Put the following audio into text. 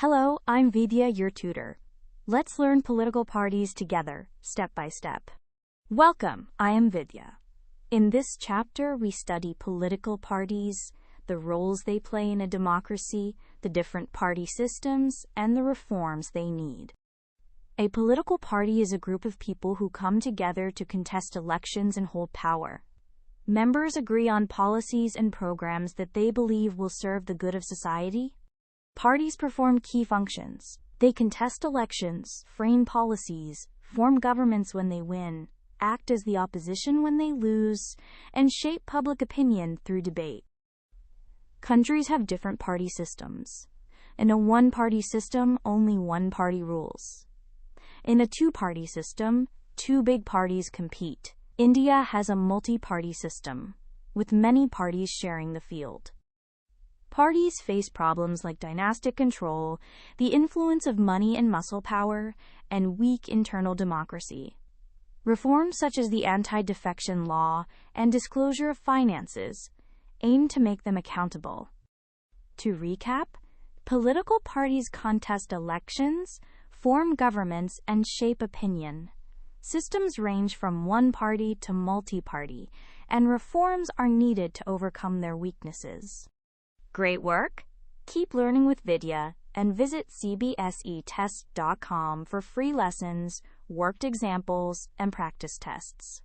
Hello, I'm Vidya, your tutor. Let's learn political parties together, step by step. Welcome, I am Vidya. In this chapter, we study political parties, the roles they play in a democracy, the different party systems, and the reforms they need. A political party is a group of people who come together to contest elections and hold power. Members agree on policies and programs that they believe will serve the good of society. Parties perform key functions. They contest elections, frame policies, form governments when they win, act as the opposition when they lose, and shape public opinion through debate. Countries have different party systems. In a one-party system, only one party rules. In a two-party system, two big parties compete. India has a multi-party system, with many parties sharing the field. Parties face problems like dynastic control, the influence of money and muscle power, and weak internal democracy. Reforms such as the anti-defection law and disclosure of finances aim to make them accountable. To recap, political parties contest elections, form governments, and shape opinion. Systems range from one party to multi-party, and reforms are needed to overcome their weaknesses. Great work! Keep learning with Vidya and visit CBSETest.com for free lessons, worked examples, and practice tests.